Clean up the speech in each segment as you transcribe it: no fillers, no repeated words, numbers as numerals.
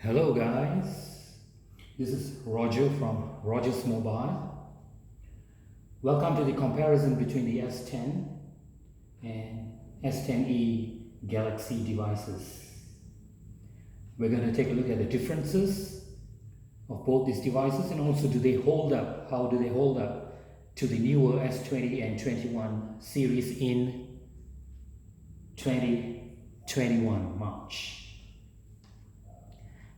Hello guys, this is Roger from Roger's Mobile. Welcome to the comparison between the S10 and S10e Galaxy devices. We're going to take a look at the differences of both these devices and also do they hold up, how do they hold up to the newer S20 and 21 series in 2021 March.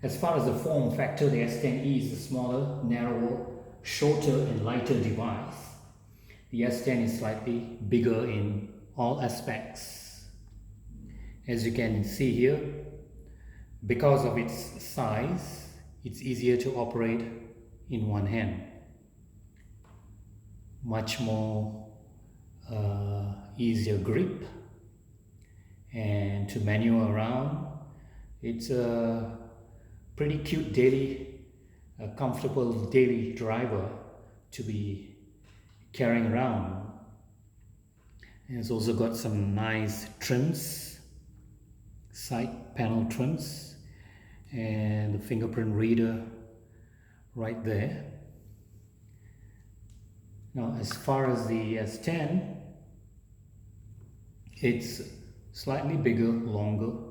As far as the form factor, the S10e is a smaller, narrower, shorter and lighter device. The S10 is slightly bigger in all aspects. As you can see here, because of its size, it's easier to operate in one hand. Much more easier grip, and to maneuver around, it's a pretty cute daily, comfortable daily driver to be carrying around. And it's also got some nice trims, side panel trims, and the fingerprint reader right there. Now, as far as the S10, it's slightly bigger, longer,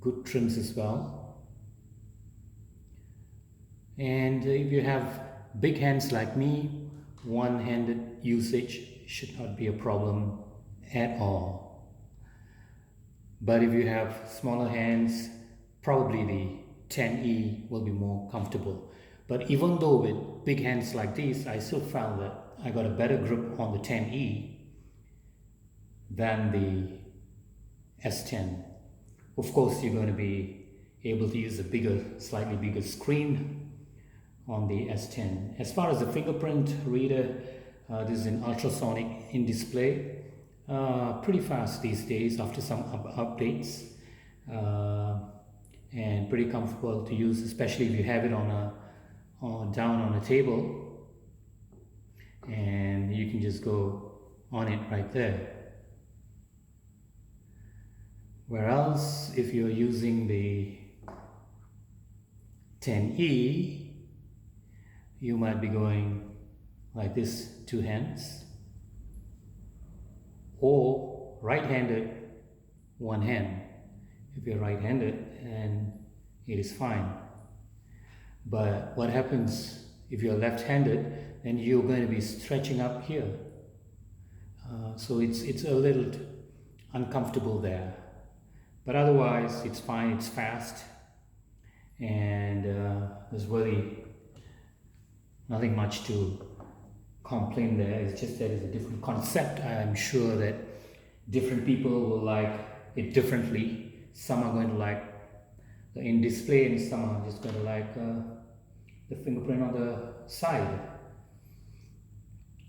good trims as well. And if you have big hands like me, one-handed usage should not be a problem at all. But if you have smaller hands, probably the 10e will be more comfortable. But even though with big hands like this, I still found that I got a better grip on the 10e than the S10. Of course, you're going to be able to use a slightly bigger screen on the S10. As far as the fingerprint reader, this is an ultrasonic in-display. Pretty fast these days after some updates, and pretty comfortable to use, especially if you have it down on a table, and you can just go on it right there. Whereas if you're using the 10e, you might be going like this, two hands, or right-handed, one hand. If you're right-handed, and it is fine. But what happens if you're left-handed, then you're going to be stretching up here. So it's a little uncomfortable there. But otherwise, it's fine, it's fast, and there's really nothing much to complain there. It's just that it's a different concept. I'm sure that different people will like it differently. Some are going to like the in-display, and some are just going to like the fingerprint on the side.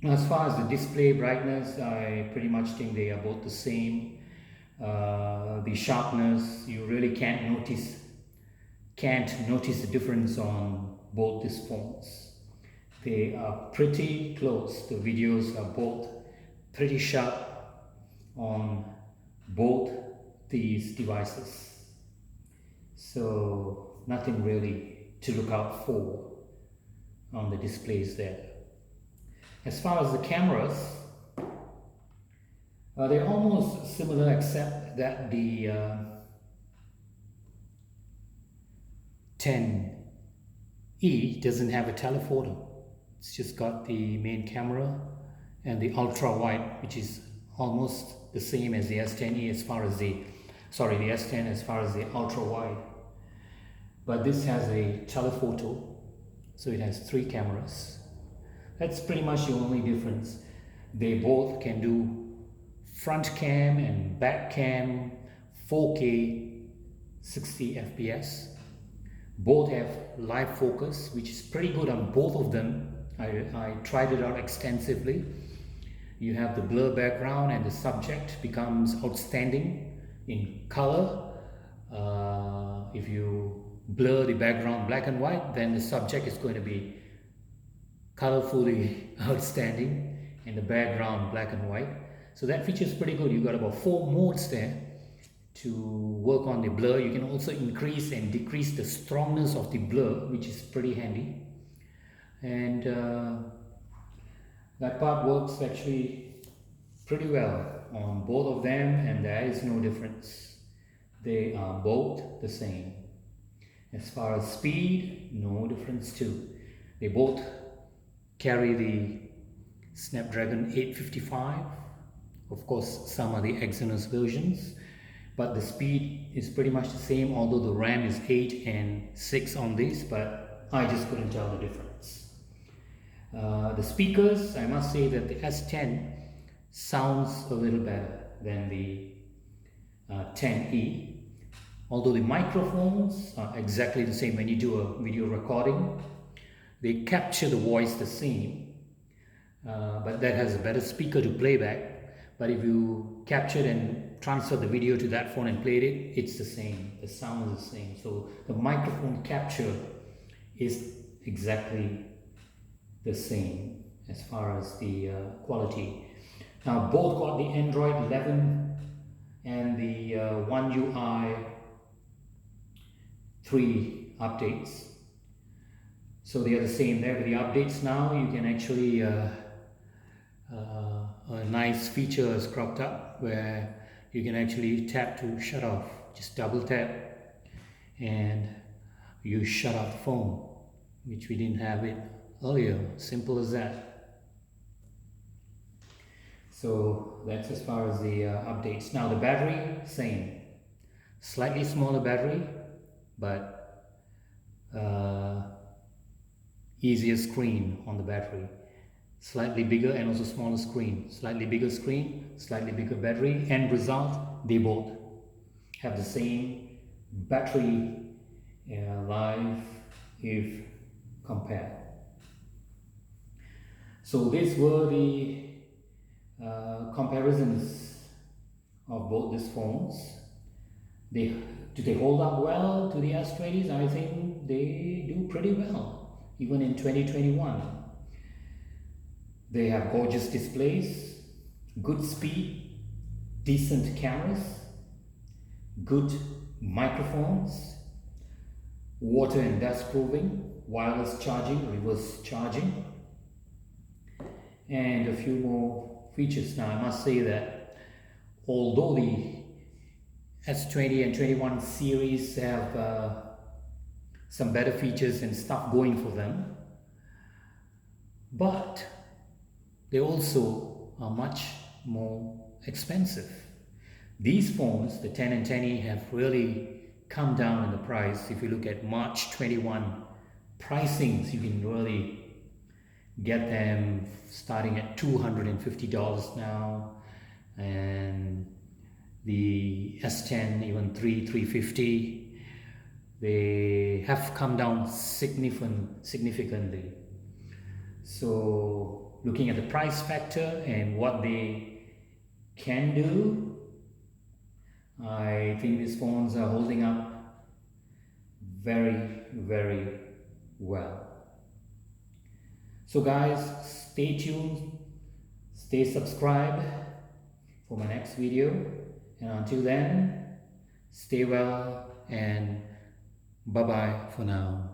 Now, as far as the display brightness, I pretty much think they are both the same. The sharpness, you really can't notice the difference on both these phones. They are pretty close. The videos are both pretty sharp on both these devices, so nothing really to look out for on the displays there. As far as the cameras, they're almost similar, except that the 10e doesn't have a telephoto. It's just got the main camera and the ultra wide, which is almost the same as the S10e as far as the S10 as far as the ultra wide. But this has a telephoto, so it has 3 cameras. That's pretty much the only difference. They both can do front cam and back cam, 4K 60 FPS. Both have live focus, which is pretty good on both of them. I tried it out extensively. You have the blur background and the subject becomes outstanding in color. If you blur the background black and white, then the subject is going to be colorfully outstanding in the background black and white. So that feature is pretty good. You've got about 4 modes there. to work on the blur. You can also increase and decrease the strongness of the blur, which is pretty handy. And that part works actually pretty well on both of them, and there is no difference. They are both the same. As far as speed, no difference too. They both carry the Snapdragon 855. Of course, some are the Exynos versions, but the speed is pretty much the same, although the RAM is 8 and 6 on this, but I just couldn't tell the difference. The speakers, I must say that the S10 sounds a little better than the 10e. Although the microphones are exactly the same when you do a video recording, they capture the voice the same, but that has a better speaker to play back. But if you captured and transferred the video to that phone and played it, it's the same. The sound is the same. So the microphone capture is exactly the same as far as the quality. Now both got the Android 11 and the One UI 3 updates. So they are the same there. With the updates now, you can actually a nice feature is cropped up where you can actually tap to shut off. Just double tap and you shut off the phone, which we didn't have it earlier. Simple as that. So that's as far as the updates. Now the battery, same. Slightly smaller battery, but easier screen on the battery. Slightly bigger and also smaller screen. Slightly bigger screen, slightly bigger battery. End result, they both have the same battery life if compared. So these were the comparisons of both these phones. Do they hold up well to the S20s? I think they do pretty well, even in 2021. They have gorgeous displays, good speed, decent cameras, good microphones, water and dust proofing, wireless charging, reverse charging, and a few more features. Now I must say that although the S20 and 21 series have some better features and stuff going for them, but they also are much more expensive. These phones, the 10 and 10e, have really come down in the price. If you look at March 21 pricings, you can really get them starting at $250 now, and the S10 even $350. They have come down significantly. So looking at the price factor and what they can do, I think these phones are holding up very, very well. So guys, stay tuned, stay subscribed for my next video, and until then, stay well and bye bye for now.